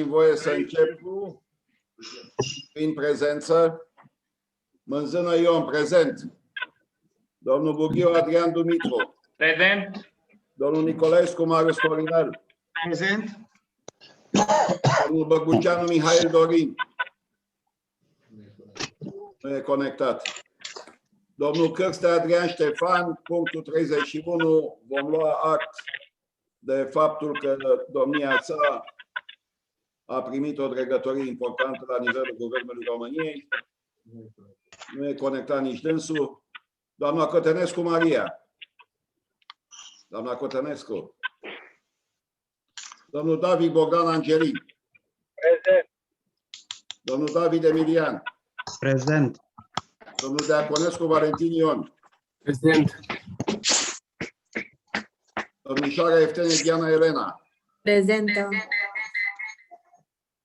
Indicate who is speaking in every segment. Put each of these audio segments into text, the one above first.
Speaker 1: voie să încep prin prezență. Mânzână Ion, prezent. Domnul Bughiu Adrian Dumitru.
Speaker 2: Prezent.
Speaker 1: Domnul Nicolescu Marius Corinel.
Speaker 2: Prezent.
Speaker 1: Domnul Băguceanu Mihail Dorin. Nu e conectat. Domnul Cârstea Adrian Ștefan, punctul 31, vom lua act de faptul că domnia sa a primit o dregătorie importantă la nivelul Guvernului României. Nu e conectat nici dânsul. Doamna Cătănescu Maria. Doamna Cătănescu. Domnul David Bogdan Angelin.
Speaker 2: Prezent.
Speaker 1: Domnul David Emilian.
Speaker 3: Prezent.
Speaker 1: Domnul Deaconescu Valentin Ion.
Speaker 2: Prezent.
Speaker 1: Domnișoara Eftenie Diana Elena.
Speaker 4: Prezentă.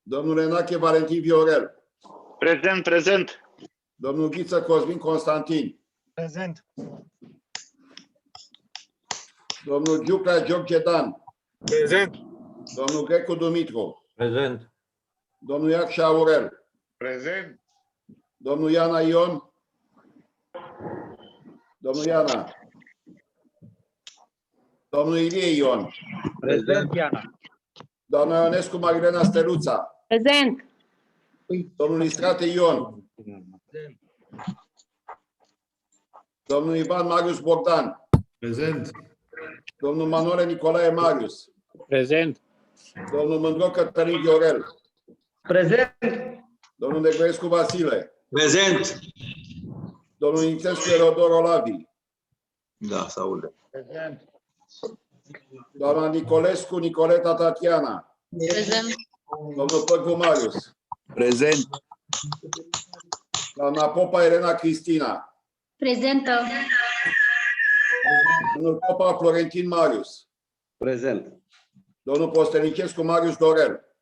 Speaker 1: Domnul Enache Valentin Viorel.
Speaker 2: Prezent, prezent.
Speaker 1: Domnul Ghiță Cosmin Constantin.
Speaker 2: Prezent.
Speaker 1: Domnul Giucla George Dan.
Speaker 2: Prezent.
Speaker 1: Domnul Grecu Dumitru.
Speaker 3: Prezent.
Speaker 1: Domnul Iacșa Aurel.
Speaker 2: Prezent.
Speaker 1: Domnul Iana Ion. Domnul Iana. Domnul Ilie Ion.
Speaker 2: Prezent, Iana.
Speaker 1: Doamna Ionescu Marilena Steluța.
Speaker 4: Prezent.
Speaker 1: Domnul Istrate Ion. Domnul Ivan Marius Bogdan.
Speaker 3: Prezent.
Speaker 1: Domnul Manole Nicolae Marius.
Speaker 2: Prezent.
Speaker 1: Domnul Mândro Cătălin Viorel.
Speaker 2: Prezent.
Speaker 1: Domnul Negoescu Vasile.
Speaker 5: Prezent.
Speaker 1: Domnul Nițescu Elodor Olavi.
Speaker 5: Da, se aude.
Speaker 2: Prezent.
Speaker 1: Doamna Nicolescu Nicoleta Tatiana.
Speaker 4: Prezent.
Speaker 1: Domnul Păcu Marius.
Speaker 5: Prezent.
Speaker 1: Doamna Popa Elena Cristina.
Speaker 4: Prezentă.
Speaker 1: Domnul Popa Florentin Marius.
Speaker 5: Prezent.
Speaker 1: Domnul Postenicescu Marius Dorel.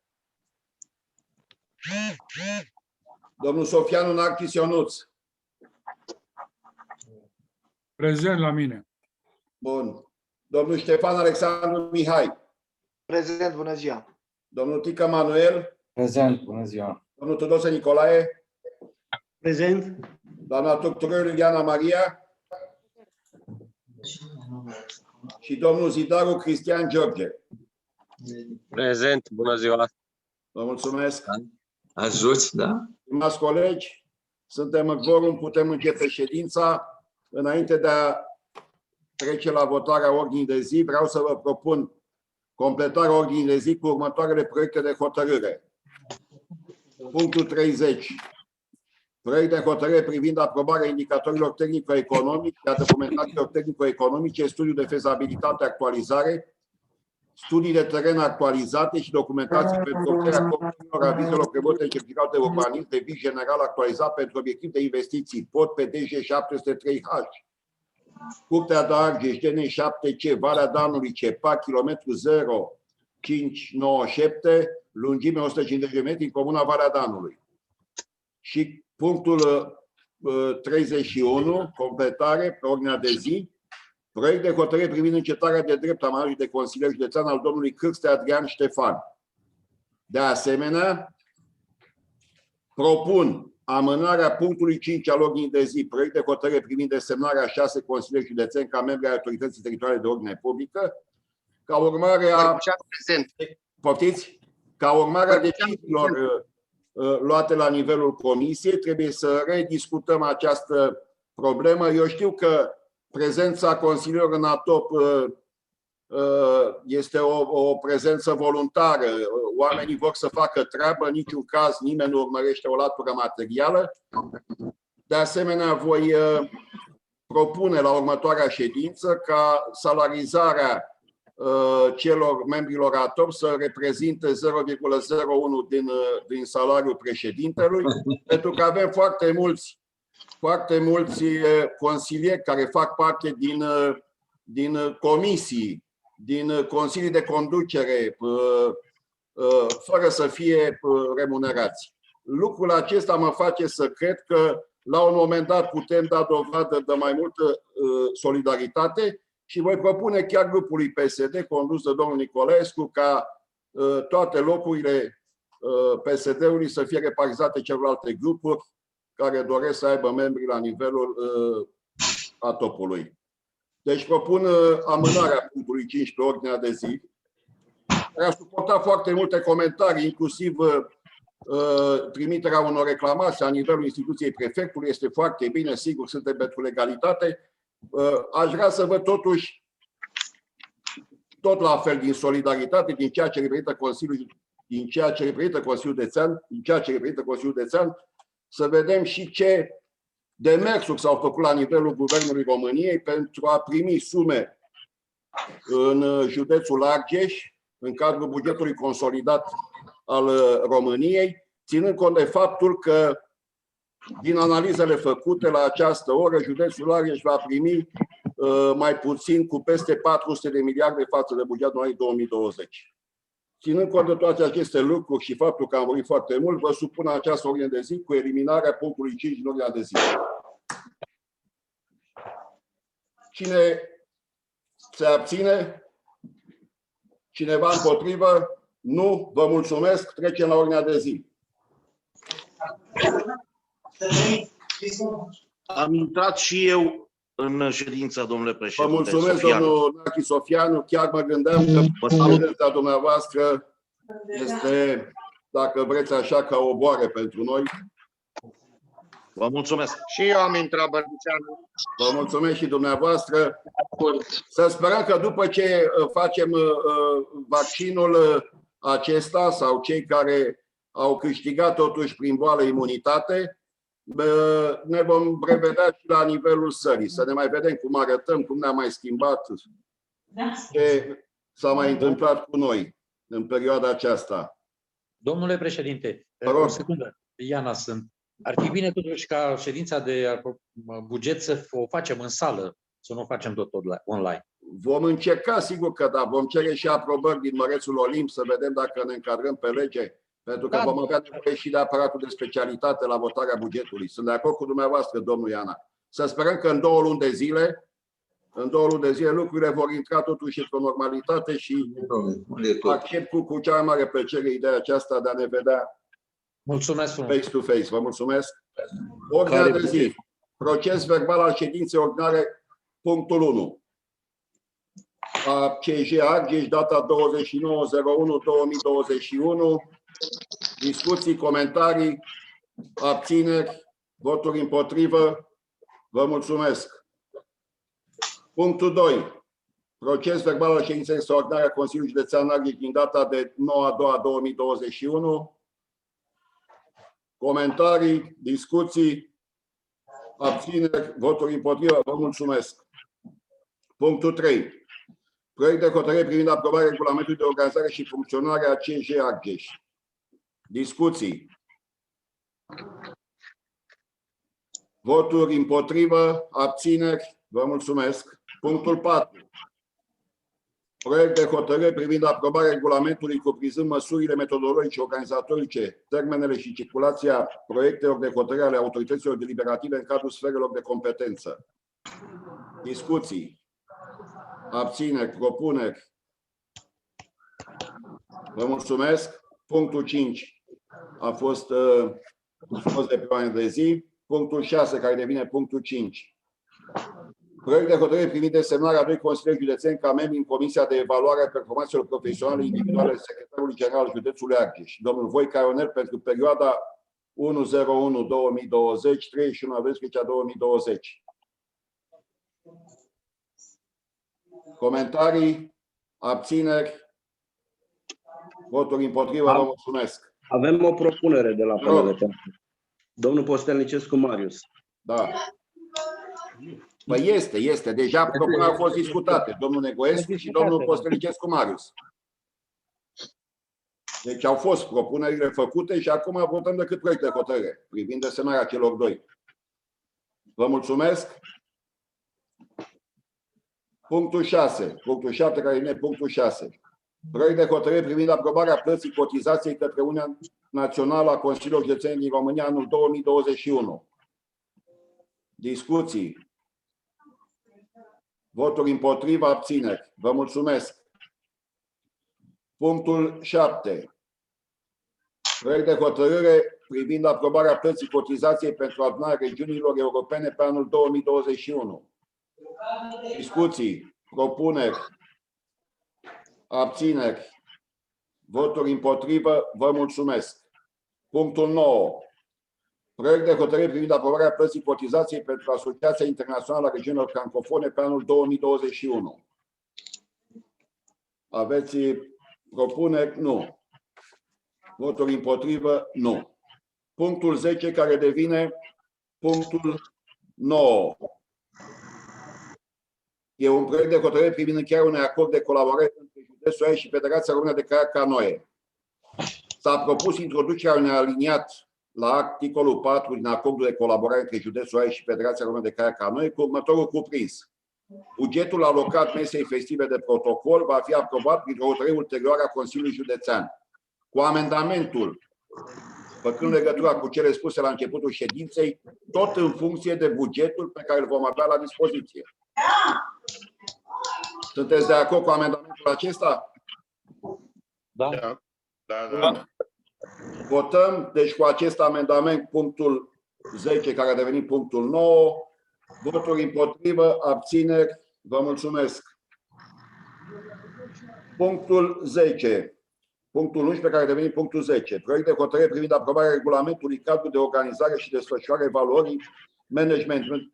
Speaker 1: Domnul Sofianu Narcis Ionuț.
Speaker 6: Prezent la mine.
Speaker 1: Bun. Domnul Ștefan Alexandru Mihai.
Speaker 2: Prezent, bună ziua.
Speaker 1: Domnul Tica Manuel.
Speaker 3: Prezent. Bună ziua.
Speaker 1: Domnul Tudose Nicolae.
Speaker 2: Prezent.
Speaker 1: Doamna Tucturel Iuliana Maria. Și domnul Zidaru Cristian George.
Speaker 7: Prezent, bună ziua!
Speaker 1: Vă mulțumesc.
Speaker 5: Ajuți, da?
Speaker 1: Stimați colegi, suntem în quorum, putem începe ședința. Înainte de a trece la votarea ordinii de zi, vreau să vă propun completarea ordinii de zi cu următoarele proiecte de hotărâre. Punctul 30. Proiect de hotărâre privind aprobarea indicatorilor tehnico-economici și a documentațiilor tehnico-economice, studiu de fezabilitate actualizare, studii de teren actualizate și documentații pentru obținerea copiilor avizelor prevăzute în certificatul de urbanism de vid general actualizat pentru obiectiv de investiții, POT PDG 703H, Curtea de Argeș, DN7C, Valea Danului, CEPA, kilometru 0597, lungime 150 de metri, în comuna Valea Danului. Și punctul 31, completare, pe ordinea de zi, proiect de hotărâre privind încetarea de drept a mandatului de consilier județean al domnului Cârstea Adrian Ștefan. De asemenea, propun amânarea punctului 5 al ordinii de zi, proiect de hotărâre privind desemnarea 6 consilieri județeni ca membri ai autorității teritoriale de ordine publică, ca urmare a... Poftiți? Ca urmare a deciziilor luate la nivelul comisiei, trebuie să rediscutăm această problemă. Eu știu că prezența consilierilor în ATOP este o prezență voluntară. Oamenii vor să facă treabă, în niciun caz nimeni nu urmărește o latură materială. De asemenea, voi propune la următoarea ședință ca salarizarea celor membrilor ATOP să reprezinte 0,01 din salariul președintelui, pentru că avem foarte mulți consilieri care fac parte din comisii, din consilii de conducere, fără să fie remunerați. Lucrul acesta mă face să cred că la un moment dat putem da dovadă de mai multă solidaritate și voi propune chiar grupului PSD, condus de domnul Nicolescu, ca toate locurile PSD-ului să fie repartizate celorlalte grupuri care doresc să aibă membri la nivelul ATOP-ului. Deci propun amânarea punctului 5 pe ordinea de zi. A suportat foarte multe comentarii, inclusiv trimiterea unor reclamații la nivelul instituției prefectului. Este foarte bine, sigur, suntem pentru legalitate. Aș vrea să văd totuși tot la fel din solidaritate, din ceea ce reprezintă Consiliul, din ceea ce reprezintă Consiliul Județean, să vedem și ce demersuri s-au făcut la nivelul Guvernului României pentru a primi sume în județul Argeș, în cadrul bugetului consolidat al României, ținând cont de faptul că, din analizele făcute la această oră, județul Argeș va primi mai puțin cu peste 400 de miliarde față de bugetul anului 2020. Ținând cont de toate aceste lucruri și faptul că am vorbit foarte mult, vă supun această ordine de zi cu eliminarea punctului 5 din ordinea de zi. Cine se abține? Cineva împotrivă? Nu? Vă mulțumesc. Trecem la ordinea de zi.
Speaker 8: Am intrat și eu în ședință, domnule
Speaker 1: Vă
Speaker 8: președinte.
Speaker 1: mulțumesc,
Speaker 8: Sofianu.
Speaker 1: domnul Nachi Sofianu. Chiar mă gândeam că prezența dumneavoastră este, dacă vreți așa, ca o boare pentru noi.
Speaker 8: Vă mulțumesc.
Speaker 7: Și eu am intrat, Bărduceanu.
Speaker 1: Vă mulțumesc și dumneavoastră. Să sperăm că după ce facem vaccinul acesta sau cei care au câștigat totuși prin boală imunitate, ne vom revedea și la nivelul țării. Să ne mai vedem cum arătăm, cum ne-am mai schimbat, ce s-a mai întâmplat cu noi în perioada aceasta.
Speaker 9: Domnule președinte,
Speaker 1: Vă rog.
Speaker 9: o secundă, Iana sunt. Ar fi bine totuși ca ședința de buget să o facem în sală, să nu o facem tot online.
Speaker 1: Vom încerca, sigur că da, vom cere și aprobări din Mărețul Olimp să vedem dacă ne încadrăm pe lege, pentru că vom avea nevoie și de aparatul de specialitate la votarea bugetului. Sunt de acord cu dumneavoastră, domnul Iana. Să sperăm că în 2 luni de zile, lucrurile vor intra totuși într-o normalitate și accept cu cea mai mare plăcere ideea aceasta de a ne vedea
Speaker 9: Mulțumesc frumos.
Speaker 1: face to face. Vă mulțumesc. Ordinea de zi. Proces verbal al ședinței ordinare, punctul 1. A CJ Argeș, data 29/01/2021. Discuții, comentarii, abțineri, voturi împotrivă. Vă mulțumesc. Punctul 2. Proces verbal al ședinței extraordinare a Consiliului Județean Argeș din data de 9/2/2021. Comentarii, discuții, abțineri, voturi împotrivă. Vă mulțumesc. Punctul 3. Proiect de hotărâre privind aprobarea regulamentului de organizare și funcționare a CJ Argeș. Discuții. Voturi împotrivă, abțineri. Vă mulțumesc. Punctul 4. Proiect de hotărâre privind aprobarea regulamentului cuprinzând măsurile metodologice, organizatorice, termenele și circulația proiectelor de hotărâre ale autorităților deliberative în cadrul sferelor de competență. Discuții. Abțineri, propuneri. Vă mulțumesc. Punctul 5 a fost scos de pe ordinea de zi. Punctul 6, care devine punctul 5. Proiect de hotărâre privind desemnarea a 2 consilieri județeni ca membri în Comisia de Evaluare a Performanțelor Profesionale Individuale Secretarului General al Județului Argeș, domnul Voica Ionel, pentru perioada 1/01/2020, 31/12/2020. Comentarii, abțineri, voturi împotrivă, vă mulțumesc.
Speaker 10: Avem o propunere de la PNL. Domnul Postelnicescu Marius.
Speaker 1: Da. Păi este. Deja propunerea au fost discutate. Domnul Negoescu și domnul Postelnicescu Marius. Deci au fost propunerile făcute și acum votăm decât proiect de hotărâre privind desemnarea celor 2. Vă mulțumesc. Punctul 6. Punctul 7, care vine punctul 6. Proiect de hotărâre privind aprobarea plății cotizației către Uniunea Națională a Consiliilor Județeni din România anul 2021. Discuții. Voturi împotriva, abțineri. Vă mulțumesc. Punctul 7. Proiect de hotărâre privind aprobarea plății cotizației pentru adunarea regiunilor europene pe anul 2021. Discuții, propuneri, abțineri, voturi împotrivă, vă mulțumesc. Punctul 9. Proiect de hotărâre privind aprobarea plății cotizației pentru Asociația Internațională a Regiunilor Francofone pe anul 2021. Aveți propuneri? Nu. Voturi împotrivă? Nu. Punctul 10, care devine punctul 9. E un proiect de hotărâre privind încheierea unui acord de colaborare între Județul Oaia și Federația Română de Caiac Canoe. S-a propus introducerea unui aliniat la articolul 4 din acordul de colaborare între Județul Oaia și Federația Română de Caiac Canoe cu următorul cuprins. Bugetul alocat mesei festive de protocol va fi aprobat printr-o hotărâre ulterioară a Consiliului Județean. Cu amendamentul, făcând legătura cu cele spuse la începutul ședinței, tot în funcție de bugetul pe care îl vom avea la dispoziție. Sunteți de acord cu amendamentul acesta?
Speaker 9: Da.
Speaker 7: Da.
Speaker 1: Votăm, deci cu acest amendament, punctul 10, care a devenit punctul 9. Voturi împotrivă, abțineri, vă mulțumesc. Punctul 10. Punctul 11, care a devenit punctul 10. Proiect de hotărâre privind aprobarea regulamentului cadru de organizare și desfășurare valorii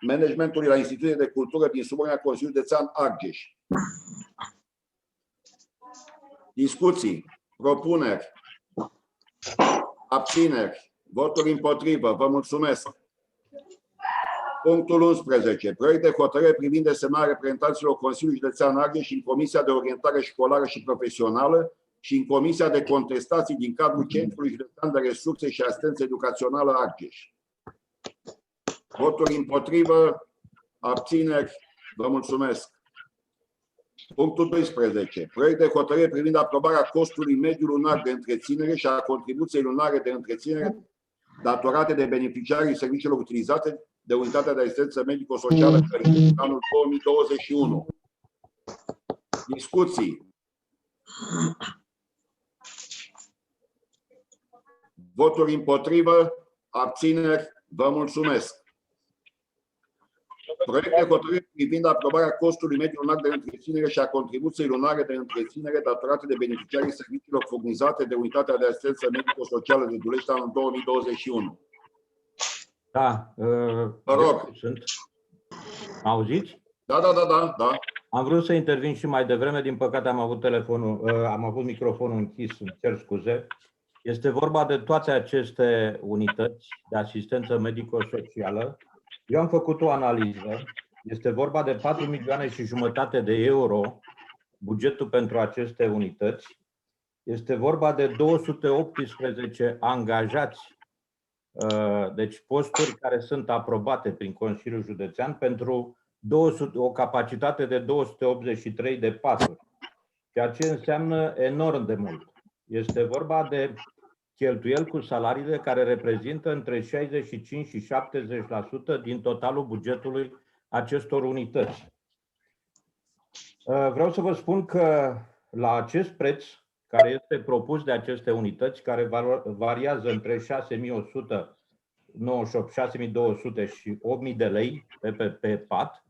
Speaker 1: managementului la instituții de cultură din subordinea Consiliului Județean Argeș. Discuții, propuneri, abțineri, voturi împotrivă, vă mulțumesc. Punctul 11. Proiect de hotărâre privind desemnarea reprezentanților Consiliului Județean Argeș în Comisia de Orientare Școlară și Profesională și în Comisia de Contestații din cadrul Centrului Județean de Resurse și Asistență Educațională Argeș. Voturi împotrivă, abțineri, vă mulțumesc. Punctul 12. Proiect de hotărâre privind aprobarea costului mediu lunar de întreținere și a contribuției lunare de întreținere datorate de beneficiarii serviciilor utilizate de Unitatea de Asistență Medico-Socială în anul 2021. Discuții. Voturi împotrivă, abțineri, vă mulțumesc. Proiect de hotărâre privind aprobarea costului mediu lunar de întreținere și a contribuției lunare de întreținere datorate de beneficiarii serviciilor furnizate de Unitatea de Asistență Medico-Socială de Dulești anul 2021.
Speaker 11: Da.
Speaker 1: Vă rog.
Speaker 11: Auziți?
Speaker 1: Da.
Speaker 11: Am vrut să intervin și mai devreme, din păcate am avut microfonul închis, îmi cer scuze. Este vorba de toate aceste unități de asistență medico-socială. Eu am făcut o analiză. Este vorba de 4,5 milioane de euro bugetul pentru aceste unități. Este vorba de 218 angajați, deci posturi care sunt aprobate prin Consiliul Județean pentru o capacitate de 283 de paturi, ceea ce înseamnă enorm de mult. Este vorba de cheltuieli cu salariile care reprezintă între 65 și 70% din totalul bugetului acestor unități. Vreau să vă spun că la acest preț care este propus de aceste unități, care variază între 6.198, 6.200 și 8.000 de lei pe pat,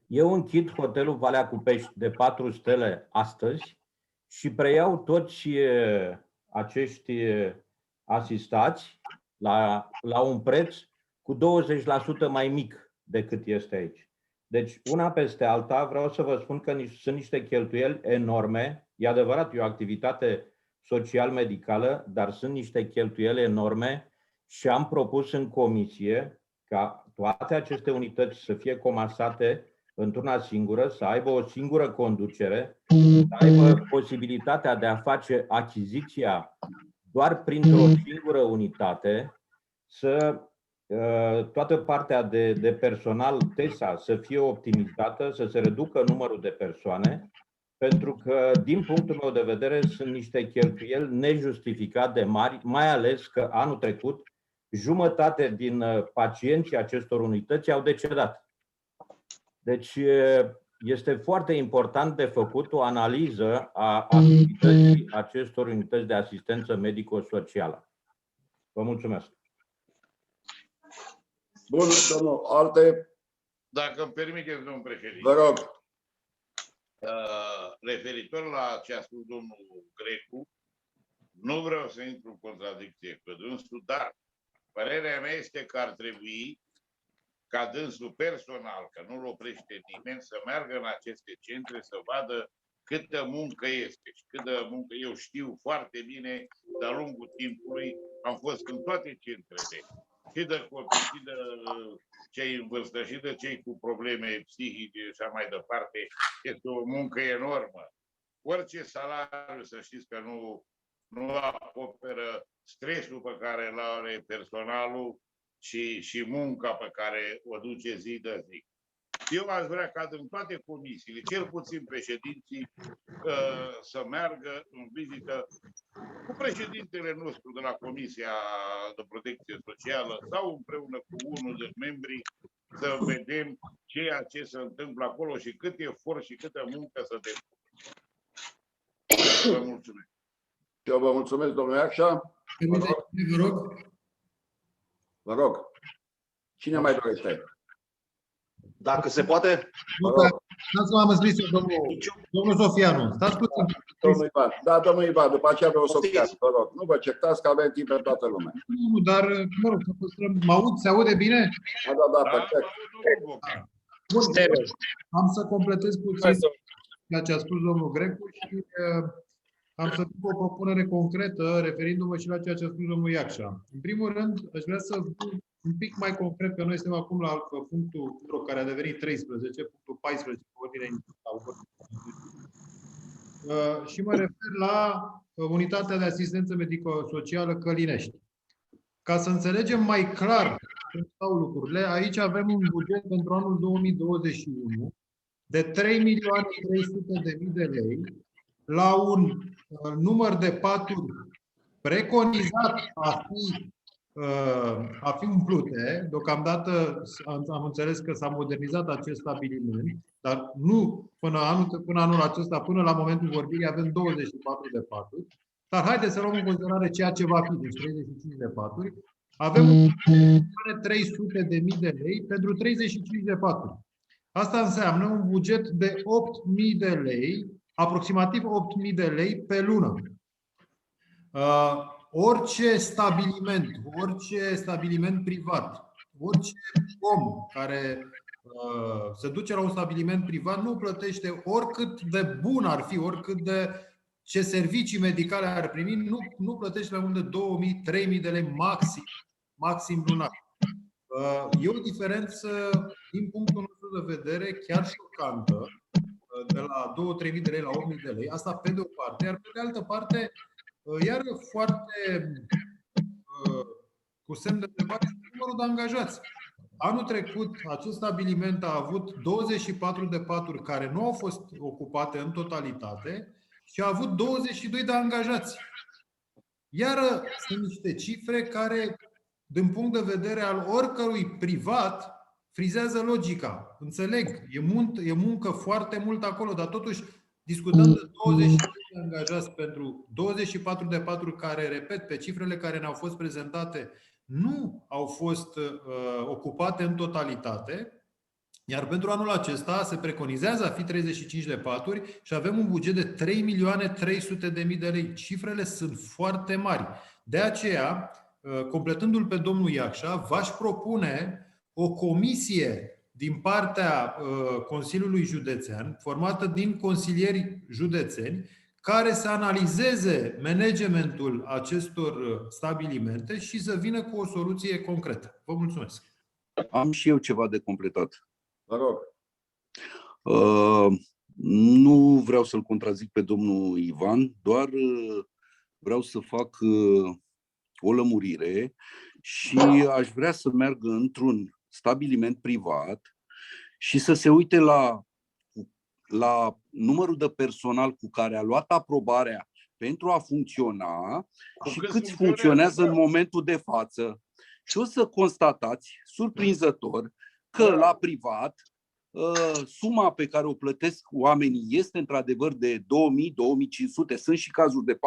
Speaker 11: eu închid hotelul Valea Cupești de 4 stele astăzi și preiau toți acești asistați la un preț cu 20% mai mic decât este aici. Deci, una peste alta, vreau să vă spun că sunt niște cheltuieli enorme. E adevărat, e o activitate social-medicală, dar sunt niște cheltuieli enorme și am propus în comisie ca toate aceste unități să fie comasate într-una singură, să aibă o singură conducere, să aibă posibilitatea de a face achiziția doar printr-o singură unitate, să toată partea de personal TESA să fie optimizată, să se reducă numărul de persoane, pentru că, din punctul meu de vedere, sunt niște cheltuieli nejustificat de mari, mai ales că anul trecut jumătate din pacienții acestor unități au decedat. Deci, este foarte important de făcut o analiză a activității acestor unități de asistență medico-socială. Vă mulțumesc.
Speaker 1: Bun, domnul, alte?
Speaker 7: Dacă îmi permiteți, domnul președinte.
Speaker 1: Vă rog.
Speaker 7: Referitor la ce a spus domnul Grecu, nu vreau să intru în contradicție cu dânsul, dar părerea mea este că ar trebui ca dânsul personal, că nu-l oprește nimeni, să meargă în aceste centre să vadă câtă muncă este și câtă muncă. Eu știu foarte bine, de-a lungul timpului, am fost în toate centrele, și de copii, și de cei în vârstă, și de cei cu probleme psihice și așa mai departe. Este o muncă enormă. Orice salariu, să știți că nu acoperă stresul pe care îl are personalul și munca pe care o duce zi de zi. Eu aș vrea ca în toate comisiile, cel puțin președinții, să meargă în vizită cu președintele nostru de la Comisia de Protecție Socială sau împreună cu unul din membrii să vedem ceea ce se întâmplă acolo și cât efort și câtă muncă să depune. Vă mulțumesc.
Speaker 1: Eu vă mulțumesc, domnule Iacșa.
Speaker 3: Vă rog.
Speaker 1: Vă rog. Cine mai dorește?
Speaker 2: Dacă se poate.
Speaker 3: Stați că am scris domnul Sofianu. Stați puțin.
Speaker 1: Domnul Ivan. Da, domnul Ivan, după aceea vreau să vă rog. Nu vă certați că avem timp pentru toată lumea.
Speaker 3: Nu, dar, mă rog, să păstrăm. Mă aud? Se aude bine?
Speaker 1: Da, perfect.
Speaker 3: Bun, am să completez puțin ceea ce a spus domnul Grecu și am să fac o propunere concretă referindu-mă și la ceea ce a spus domnul Iacșa. În primul rând, aș vrea să fiu un pic mai concret, că noi suntem acum la punctul care a devenit 13, punctul 14 pe ordinea și mă refer la unitatea de asistență medico-socială Călinești. Ca să înțelegem mai clar cum stau lucrurile, aici avem un buget pentru anul 2021 de 3.300.000 de lei la un număr de paturi preconizat a fi umplute. Deocamdată am înțeles că s-a modernizat acest stabiliment, dar nu până anul acesta, până la momentul vorbirii, avem 24 de paturi. Dar haideți să luăm în considerare ceea ce va fi, deci 35 de paturi. Avem 300.000 de lei pentru 35 de paturi. Asta înseamnă un buget de 8.000 de lei, aproximativ 8.000 de lei pe lună. Orice stabiliment privat, orice om care se duce la un stabiliment privat nu plătește, oricât de bun ar fi, oricât de ce servicii medicale ar primi, nu plătește mai mult de 2.000-3.000 de lei maxim lunar. E o diferență, din punctul nostru de vedere, chiar șocantă, de la 2-3.000 de lei la 8.000 de lei. Asta pe de o parte, iar pe de altă parte, iar foarte cu semn de întrebare numărul de angajați. Anul trecut, acest stabiliment a avut 24 de paturi care nu au fost ocupate în totalitate și a avut 22 de angajați. Iar sunt niște cifre care, din punct de vedere al oricărui privat, frizează logica. Înțeleg, e muncă foarte mult acolo, dar totuși discutăm de 22 de angajați pentru 24 de paturi care, repet, pe cifrele care ne-au fost prezentate, nu au fost ocupate în totalitate. Iar pentru anul acesta se preconizează a fi 35 de paturi și avem un buget de 3.300.000 de lei. Cifrele sunt foarte mari. De aceea, completându-l pe domnul Iacșa, v-aș propune o comisie din partea Consiliului Județean, formată din consilieri județeni, care să analizeze managementul acestor stabilimente și să vină cu o soluție concretă. Vă mulțumesc.
Speaker 12: Am și eu ceva de completat.
Speaker 1: Vă rog.
Speaker 12: Nu vreau să-l contrazic pe domnul Ivan, doar vreau să fac o lămurire și aș vrea să meargă într-un stabiliment privat și să se uite la numărul de personal cu care a luat aprobarea pentru a funcționa și câți funcționează în momentul de față. Și o să constatați, surprinzător, că la privat suma pe care o plătesc oamenii este într-adevăr de 2.000-2.500, sunt și cazuri de 4.000,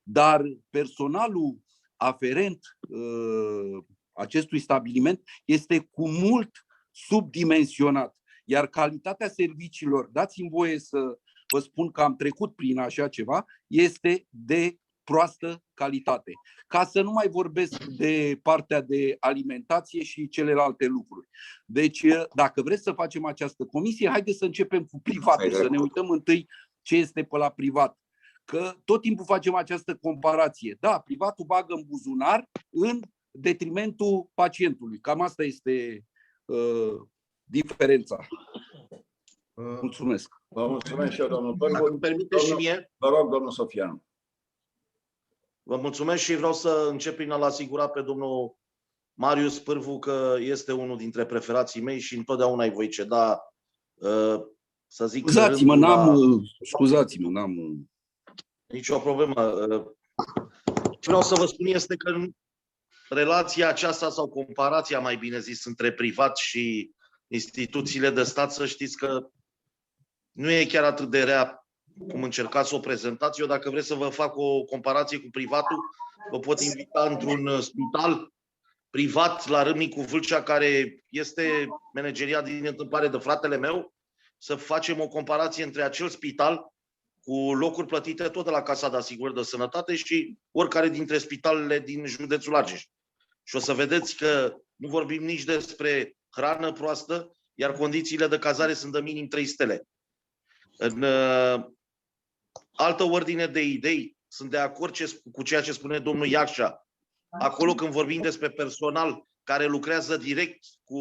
Speaker 12: dar personalul aferent acestui stabiliment este cu mult subdimensionat. Iar calitatea serviciilor, dați-mi voie să vă spun că am trecut prin așa ceva, este de proastă calitate. Ca să nu mai vorbesc de partea de alimentație și celelalte lucruri. Deci, dacă vreți să facem această comisie, haideți să începem cu privatul, să ne uităm întâi ce este pe la privat. Că tot timpul facem această comparație. Da, privatul bagă în buzunar în detrimentul pacientului. Cam asta este diferența. Mulțumesc.
Speaker 1: Vă mulțumesc și eu, domnul Pârvu.
Speaker 8: Dacă îmi permite și mie.
Speaker 1: Vă rog, domnul Sofianu.
Speaker 8: Vă mulțumesc și vreau să încep prin a-l asigura pe domnul Marius Pârvu că este unul dintre preferații mei și întotdeauna îi voi ceda, să zic...
Speaker 12: Scuzați-mă, n-am...
Speaker 8: Nicio problemă. Ce vreau să vă spun este că relația aceasta sau comparația, mai bine zis, între privat și instituțiile de stat, să știți că nu e chiar atât de rea cum încercați să o prezentați. Eu, dacă vreți să vă fac o comparație cu privatul, vă pot invita într-un spital privat la Râmnicu Vâlcea, care este manageriat din întâmplare de fratele meu, să facem o comparație între acel spital cu locuri plătite tot de la Casa de Asigurări de Sănătate și oricare dintre spitalele din județul Argeș. Și o să vedeți că nu vorbim nici despre hrană proastă, iar condițiile de cazare sunt de minim 3 stele. În altă ordine de idei, sunt de acord cu ceea ce spune domnul Iacșa. Acolo când vorbim despre personal care lucrează direct cu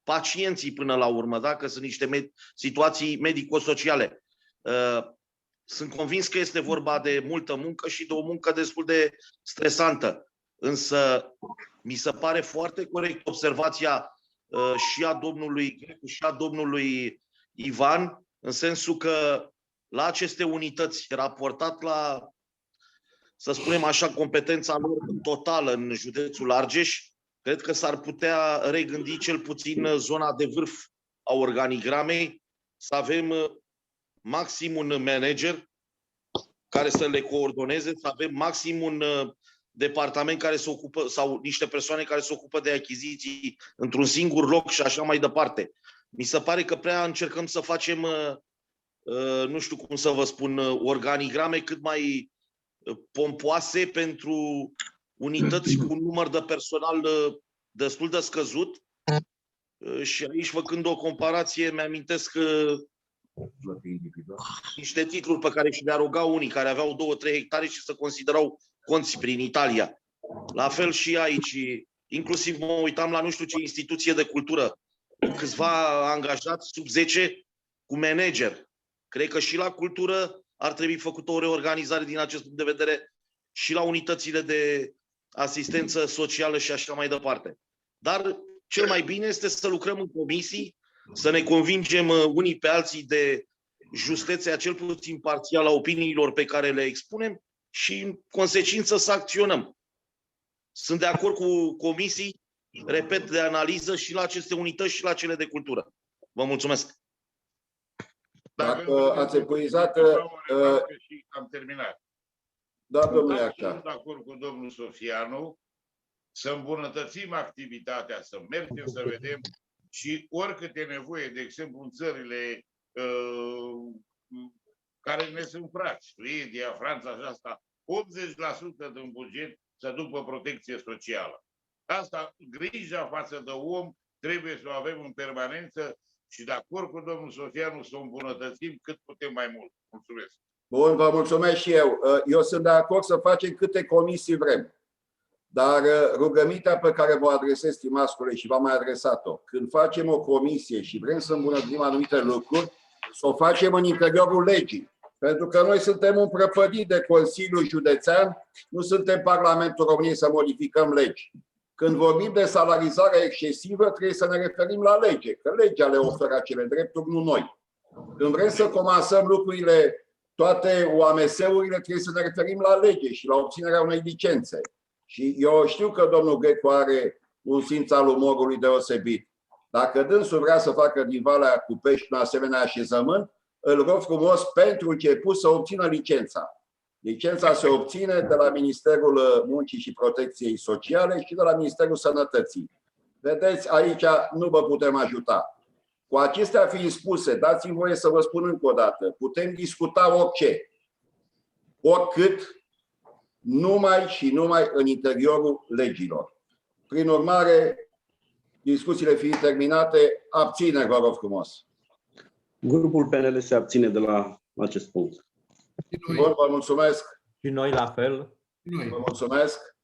Speaker 8: pacienții până la urmă, da? Că sunt niște situații medico-sociale. Sunt convins că este vorba de multă muncă și de o muncă destul de stresantă. Însă mi se pare foarte corect observația și a domnului Grecu și a domnului Ivan, în sensul că la aceste unități, raportat la, să spunem așa, competența lor totală în județul Argeș, cred că s-ar putea regândi cel puțin zona de vârf a organigramei, să avem maxim un manager care să le coordoneze, să avem maxim un departament care se ocupă, sau niște persoane care se ocupă de achiziții într-un singur loc și așa mai departe. Mi se pare că prea încercăm să facem, nu știu cum să vă spun, organigrame cât mai pompoase pentru unități cu un număr de personal destul de scăzut. Și aici, făcând o comparație, mi-amintesc niște titluri pe care și le arogau unii care aveau 2-3 hectare și se considerau conți prin Italia. La fel și aici, inclusiv mă uitam la nu știu ce instituție de cultură, câțiva angajați sub 10 cu manager. Cred că și la cultură ar trebui făcută o reorganizare din acest punct de vedere și la unitățile de asistență socială și așa mai departe. Dar cel mai bine este să lucrăm în comisii, să ne convingem unii pe alții de justețea cel puțin parțială a opiniilor pe care le expunem și în consecință să acționăm. Sunt de acord cu comisii, repet, de analiză și la aceste unități și la cele de cultură. Vă mulțumesc.
Speaker 1: Dacă ați epuizat...
Speaker 7: Am terminat.
Speaker 1: Da, domnule Iacșa.
Speaker 7: Sunt de acord cu domnul Sofianu să îmbunătățim activitatea, să mergem să vedem și oricât e nevoie, de exemplu, în țările care ne sunt frați, Suedia, Franța și asta, 80% din buget să ducă protecție socială. Asta, grija față de om, trebuie să o avem în permanență și de acord cu domnul Sofianu să o îmbunătățim cât putem mai mult. Mulțumesc.
Speaker 1: Bun, vă mulțumesc și eu. Eu sunt de acord să facem câte comisii vrem. Dar rugămintea pe care vă adresez, stimați colegi, și v-am mai adresat-o, când facem o comisie și vrem să îmbunătățim anumite lucruri, să o facem în interiorul legii. Pentru că noi suntem un prăpădit de Consiliul Județean, nu suntem Parlamentul României să modificăm legi. Când vorbim de salarizare excesivă, trebuie să ne referim la lege, că legea le oferă acele drepturi, nu noi. Când vrem să comasăm lucrurile, toate OAMS-urile, trebuie să ne referim la lege și la obținerea unei licențe. Și eu știu că domnul Grecu are un simț al umorului deosebit. Dacă dânsul vrea să facă din Valea Cupești un asemenea așezământ, îl rog frumos pentru început să obțină licența. Licența se obține de la Ministerul Muncii și Protecției Sociale și de la Ministerul Sănătății. Vedeți, aici nu vă putem ajuta. Cu acestea fiind spuse, dați-mi voie să vă spun încă o dată, putem discuta orice, oricât, numai și numai în interiorul legilor. Prin urmare, discuțiile fiind terminate, abține, vă rog frumos.
Speaker 10: Grupul PNL se abține de la acest punct.
Speaker 1: Bun, vă mulțumesc.
Speaker 11: Și noi la fel.
Speaker 1: Vă mulțumesc.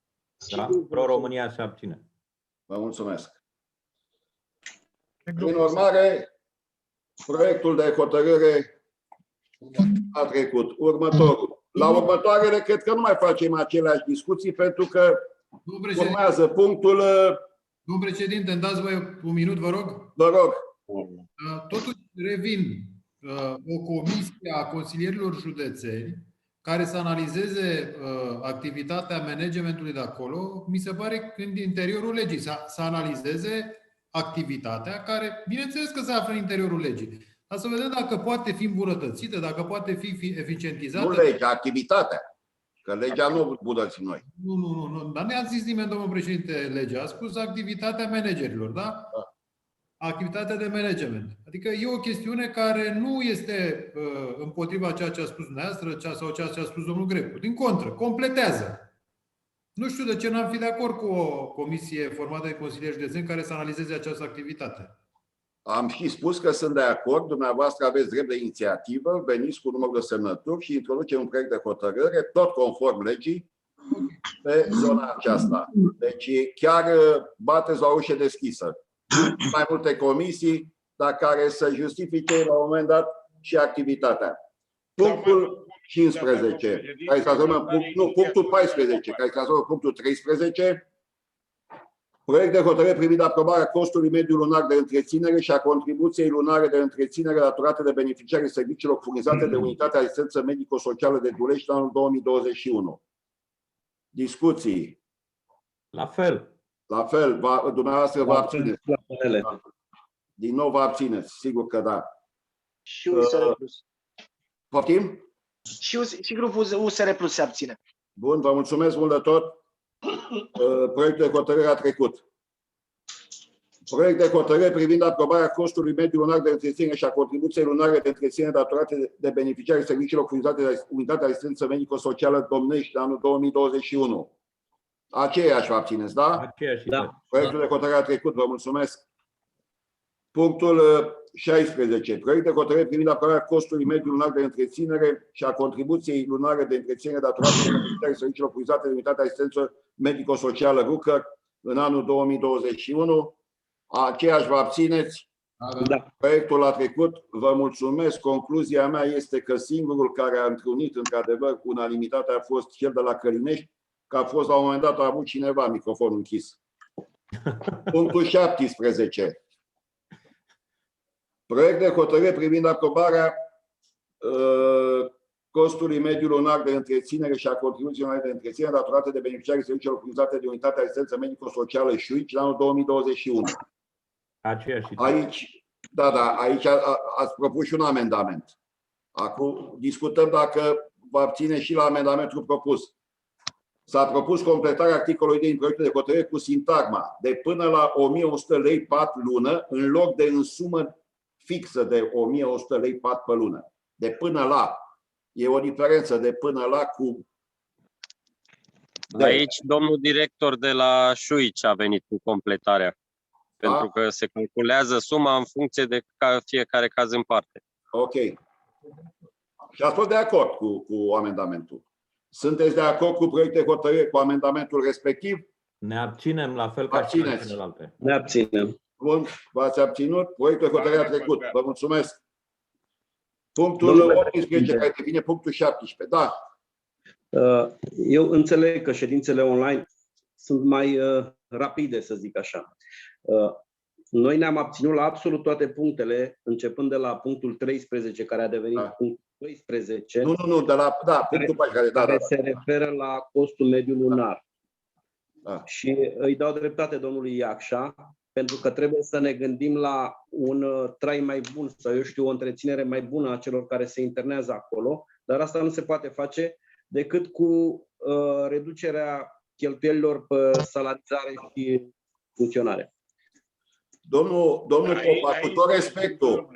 Speaker 11: Da? Pro-România se abține.
Speaker 1: Vă mulțumesc. Prin urmare, proiectul de hotărâre a trecut. Următorul. La următoarele, cred că nu mai facem aceleași discuții, pentru că urmează punctul...
Speaker 3: Domnul președinte, îmi dați voi un minut, vă rog?
Speaker 1: Vă rog.
Speaker 3: Totuși revin o comisie a consilierilor județeni care să analizeze activitatea managementului de acolo, mi se pare că în interiorul legii, să analizeze activitatea care, bineînțeles că se află în interiorul legii, dar să vedem dacă poate fi îmbunătățită, dacă poate fi eficientizată.
Speaker 1: Nu legea, activitatea. Că legea nu îmbunătățim noi.
Speaker 3: Nu. Dar ne-a zis nimeni, domnul președinte, legea. A spus activitatea managerilor, da? Activitatea de management. Adică e o chestiune care nu este împotriva ceea ce a spus dumneavoastră sau ceea ce a spus domnul Grecu. Din contră, completează. Nu știu de ce n-am fi de acord cu o comisie formată de consilieri județeni care să analizeze această activitate.
Speaker 1: Am și spus că sunt de acord, dumneavoastră aveți drept de inițiativă, veniți cu numărul de semnături și introducem un proiect de hotărâre, tot conform legii, pe zona aceasta. Deci chiar bateți la ușă deschisă. Mai multe comisii, dar care să justifice la un moment dat și activitatea. Punctul 15, care se transformă punctul 14, care se transformă punctul 13, proiect de hotărâre privind aprobarea costului mediu lunar de întreținere și a contribuției lunare de întreținere datorate de beneficiarii serviciilor furnizate de Unitatea de Asistență Medico-Socială de Dulești în anul 2021. Discuții.
Speaker 11: La fel.
Speaker 1: La fel. Dumneavoastră vă abțineți. Din nou vă abțineți. Sigur că da.
Speaker 13: Și USR Plus.
Speaker 1: Poftim?
Speaker 13: Și grupul USR Plus se abține.
Speaker 1: Bun, vă mulțumesc mult de tot. Proiectul de hotărâre a trecut. Proiect de hotărâre privind aprobarea costului mediu lunar de întreținere și a contribuției lunare de întreținere datorate de beneficiarii serviciilor furnizate de Unitatea de Asistență Medico-Socială Domnești în anul 2021. Aceeași vă abțineți, da?
Speaker 11: Aceeași.
Speaker 1: Da. Proiectul de hotărâre a trecut, vă mulțumesc. Punctul 16. Proiect de hotărâre privind aprobarea costului mediu lunar de întreținere și a contribuției lunare de întreținere datorate de beneficiarii serviciilor furnizate de Unitatea de Asistență Medico-Socială Rucăr în anul 2021. Aceeași vă abțineți?
Speaker 10: Da.
Speaker 1: Proiectul a trecut. Vă mulțumesc. Concluzia mea este că singurul care a întrunit într-adevăr unanimitatea a fost cel de la Călinești, că a fost la un moment dat a avut cineva microfonul închis. Punctul 17. Proiect de hotărâre privind aprobarea costului mediu lunar de întreținere și a contribuției lunare de întreținere datorate de beneficiarii serviciilor furnizate de Unitatea de Asistență Medico-Socială Șuici în anul 2021. Aici, aici ați propus și un amendament. Acum discutăm dacă va abține și la amendamentul propus. S-a propus completarea articolului din proiectul de hotărâre cu sintagma de până la 1100 lei pat lună în loc de în sumă fixă de 1100 lei pat pe lună. De până la. E o diferență de până la cu...
Speaker 14: Aici domnul director de la Șuici a venit cu completarea. Pentru că se calculează suma în funcție de fiecare caz în parte.
Speaker 1: Ok. Și ați fost de acord cu amendamentul. Sunteți de acord cu proiectul de hotărâre cu amendamentul respectiv?
Speaker 11: Ne abținem la fel ca și celelalte.
Speaker 10: Ne abținem.
Speaker 1: Bun, v-ați abținut. Proiectul de hotărâre a trecut. Vă mulțumesc. Punctul 18, care devine punctul 17. Da.
Speaker 10: Eu înțeleg că ședințele online sunt mai rapide, să zic așa. Noi ne-am abținut la absolut toate punctele, începând de la punctul 13, care a devenit punctul 12.
Speaker 1: Nu, de la punctul 14,
Speaker 10: care se referă la costul mediu lunar. Și îi dau dreptate domnului Iacșa, pentru că trebuie să ne gândim la un trai mai bun sau, eu știu, o întreținere mai bună a celor care se internează acolo, dar asta nu se poate face decât cu reducerea cheltuielilor pe salarizare și funcționare.
Speaker 1: Domnul Popa, cu tot respectul,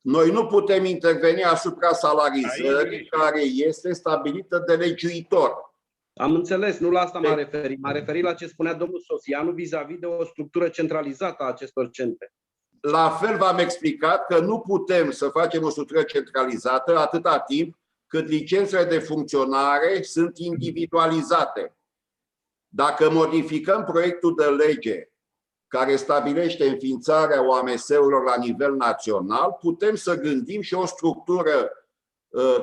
Speaker 1: noi nu putem interveni asupra salarizării care este stabilită de legiuitor.
Speaker 10: Am înțeles, nu la asta m-am referit. M-am referit la ce spunea domnul Sofianu vis-a-vis de o structură centralizată a acestor centre.
Speaker 1: La fel v-am explicat că nu putem să facem o structură centralizată atâta timp cât licențele de funcționare sunt individualizate. Dacă modificăm proiectul de lege care stabilește înființarea OAMS-urilor la nivel național, putem să gândim și o structură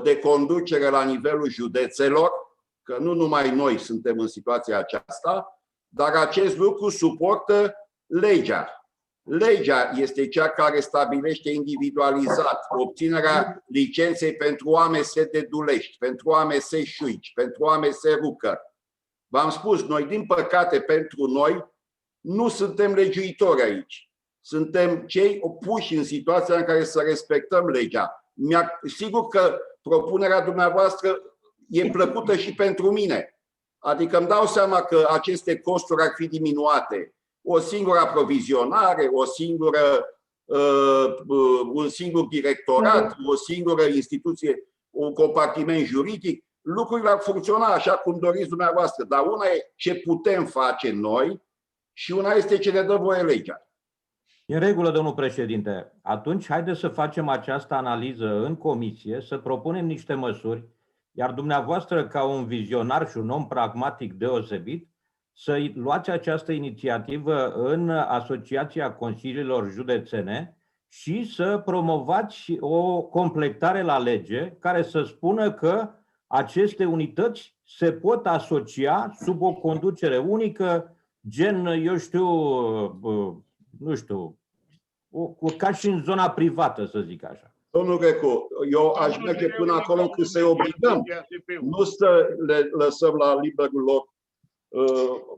Speaker 1: de conducere la nivelul județelor, că nu numai noi suntem în situația aceasta, dar acest lucru suportă legea. Legea este cea care stabilește individualizat obținerea licenței pentru OAMS de Dulești, pentru OAMS Șuici, pentru OAMS Rucăr. V-am spus, noi, din păcate, pentru noi, nu suntem legiuitori aici. Suntem cei puși în situația în care să respectăm legea. Sigur că propunerea dumneavoastră e plăcută și pentru mine. Adică îmi dau seama că aceste costuri ar fi diminuate. O singură aprovizionare, un singur directorat, o singură instituție, un compartiment juridic, lucrurile ar funcționa așa cum doriți dumneavoastră. Dar una e ce putem face noi și una este ce ne dă voie legea.
Speaker 11: În regulă, domnul președinte. Atunci, haideți să facem această analiză în comisie, să propunem niște măsuri, iar dumneavoastră, ca un vizionar și un om pragmatic deosebit, să luați această inițiativă în Asociația Consiliilor Județene și să promovați o completare la lege care să spună că aceste unități se pot asocia sub o conducere unică, gen, eu știu, nu știu, ca și în zona privată, să zic așa.
Speaker 1: Domnul Grecu, eu aș merge până acolo încât să-i obligăm, nu să le lăsăm la liberul lor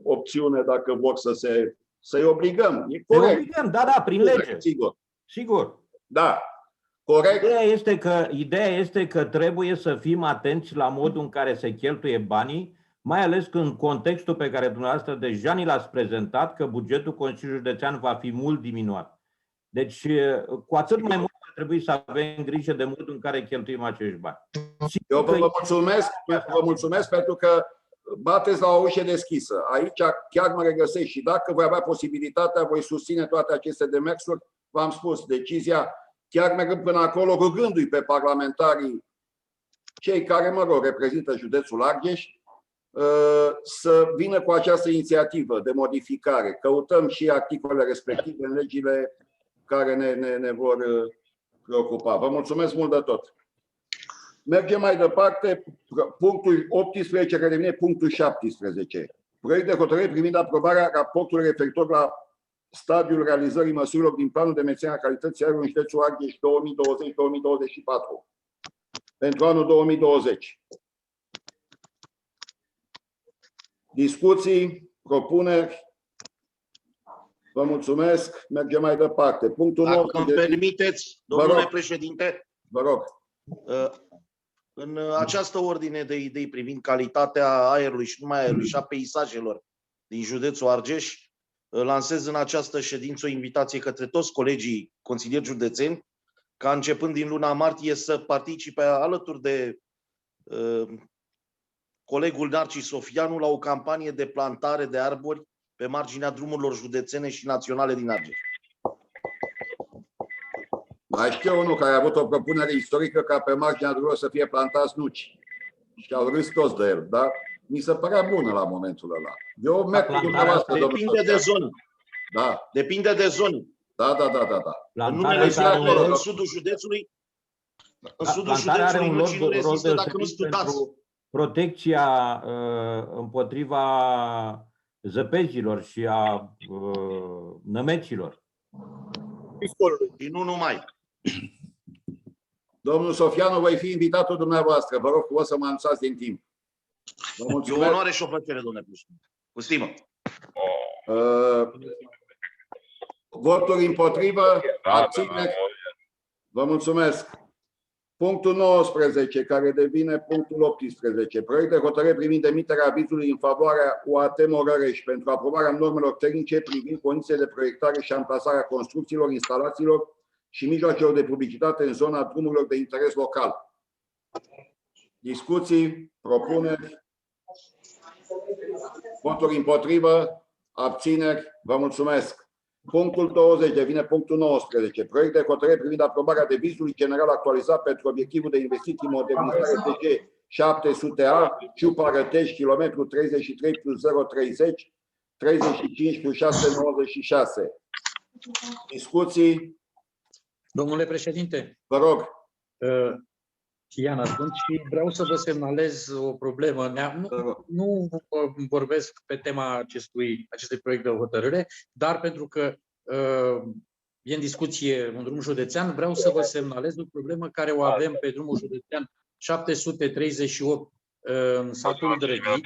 Speaker 1: opțiune dacă vor să-i obligăm. E corect.
Speaker 11: Obligăm, da, prin lege. Sigur.
Speaker 1: Da, corect.
Speaker 11: Ideea este că trebuie să fim atenți la modul în care se cheltuie banii, mai ales în contextul pe care dumneavoastră deja ni l-ați prezentat, că bugetul Consiliului Județean va fi mult diminuat. Deci, cu atât mai mult ar trebui să avem grijă de modul în care cheltuim acești bani.
Speaker 1: Eu vă mulțumesc pentru că bateți la o ușă deschisă. Aici chiar mă regăsesc și dacă voi avea posibilitatea, voi susține toate aceste demersuri. V-am spus, decizia, chiar mergând până acolo, rugându-i pe parlamentarii, cei care, reprezintă județul Argeș, să vină cu această inițiativă de modificare. Căutăm și articolele respective în legile care ne vor preocupa. Vă mulțumesc mult de tot. Mergem mai departe. Punctul 18, care devine punctul 17. Proiect de hotărâre privind aprobarea raportului referitor la stadiul realizării măsurilor din planul de menținere a calității aerului în județul Argeș 2020-2024 pentru anul 2020. Discuții, propuneri. Vă mulțumesc. Mergem mai departe. Punctul 9.
Speaker 8: Dacă îmi permiteți, domnule președinte,
Speaker 1: vă rog.
Speaker 8: În această ordine de idei privind calitatea aerului și numai aerului și a peisajelor din județul Argeș, lansez în această ședință o invitație către toți colegii consilieri județeni ca începând din luna martie să participe alături de colegul Narcis Sofianu la o campanie de plantare de arbori pe marginea drumurilor județene și naționale din Argeș.
Speaker 1: Mai știu unul care a avut o propunere istorică ca pe marginea drumului să fie plantați nuci. Și au râs toți de el, dar mi se părea bună la momentul ăla. Eu merg cu dumneavoastră,
Speaker 8: depinde de zonă.
Speaker 1: Da.
Speaker 8: Depinde de zonă.
Speaker 1: Da.
Speaker 8: În sudul județului, nu rezistă dacă nu studați.
Speaker 11: Protecția împotriva zăpezilor și a nămecilor.
Speaker 8: Și nu numai.
Speaker 1: Domnul Sofianu, voi fi invitatul dumneavoastră. Vă rog frumos să mă anunțați din timp.
Speaker 8: E o onoare și o plăcere, domnule președinte. Cu stimă.
Speaker 1: Voturi împotrivă? Abțineri? Vă mulțumesc. Punctul 19, care devine punctul 18. Proiect de hotărâre privind emiterea avizului în favoarea UAT Morăreș pentru aprobarea normelor tehnice privind condițiile de proiectare și amplasarea construcțiilor, instalațiilor și mijloacelor de publicitate în zona drumurilor de interes local. Discuții, propuneri, voturi împotrivă, abțineri, vă mulțumesc. Punctul 20 devine punctul 19. Proiect de hotărâre privind aprobarea devizului general actualizat pentru obiectivul de investiții modernizare TG 700A, Ciupa Rătești, kilometru 33 plus 030, 35 plus 696. Discuții?
Speaker 9: Domnule președinte.
Speaker 1: Vă rog.
Speaker 9: Iana, sunt și vreau să vă semnalez o problemă. Nu vorbesc pe tema acestui proiect de hotărâre, dar pentru că e în discuție un drum județean, vreau să vă semnalez o problemă care o avem pe drumul județean 738 în satul Drăghi,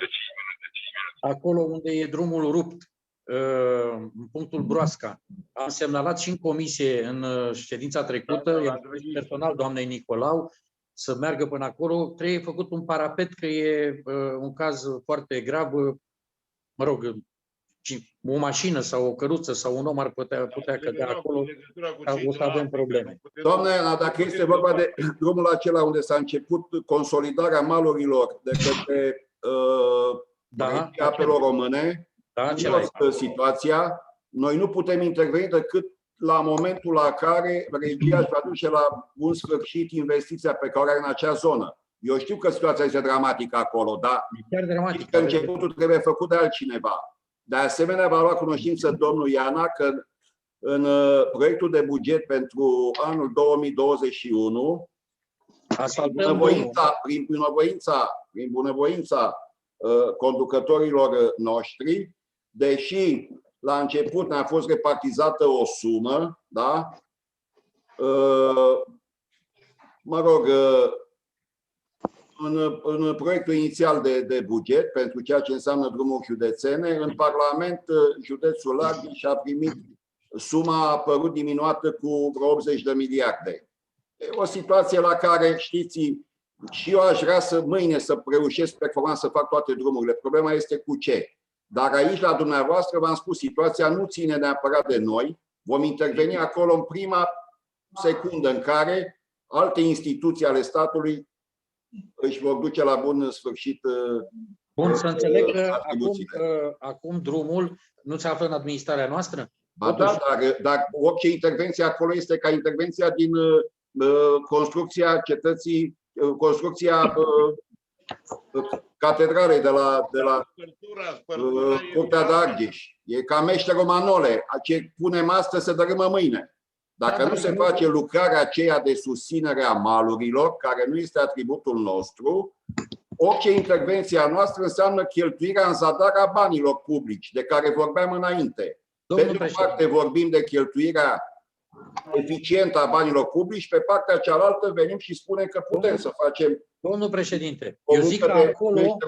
Speaker 9: acolo unde e drumul rupt, în punctul Broasca. Am semnalat și în comisie în ședința trecută, i-am spus personal doamnei Nicolau să meargă până acolo. Trebuie făcut un parapet, că e un caz foarte grav. Mă rog, o mașină sau o căruță sau un om ar putea cădea acolo, o să avem probleme.
Speaker 1: Doamna Iana, dacă este vorba de drumul acela unde s-a început consolidarea malurilor de către apelor române, situația, noi nu putem interveni decât la momentul la care regia își va duce la bun sfârșit investiția pe care o are în acea zonă. Eu știu că situația este dramatică acolo, dar că începutul trebuie făcut de altcineva. De asemenea, va lua cunoștință domnul Iana că în proiectul de buget pentru anul 2021, prin bunăvoința conducătorilor noștri, deși la început ne-a fost repartizată o sumă, da? Mă rog, în proiectul inițial de buget, pentru ceea ce înseamnă drumuri județene, în Parlament, județul Argeș a primit suma, a apărut diminuată cu vreo 80 de miliarde. E o situație la care, știți, și eu aș vrea mâine să reușesc performant să fac toate drumurile. Problema este cu ce? Dar aici, la dumneavoastră, v-am spus, situația nu ține neapărat de noi. Vom interveni acolo în prima secundă în care alte instituții ale statului își vor duce la bun sfârșit.
Speaker 9: Bun, să înțeleg că acum drumul nu se află în administrarea noastră?
Speaker 1: Ba da, dar orice intervenție acolo este ca intervenția din construcția cetății, construcția catedralei de la Curtea de Argeș. E ca meșterul Manole. Ce punem astăzi se dărâmă mâine. Dacă nu se face lucrarea aceea de susținere a malurilor, care nu este atributul nostru, orice intervenție a noastră înseamnă cheltuirea în zadar a banilor publici, de care vorbeam înainte. Pe de o parte vorbim de cheltuirea eficientă a banilor publici, pe partea cealaltă venim și spunem că putem să facem.
Speaker 9: Domnul președinte, eu zic că acolo,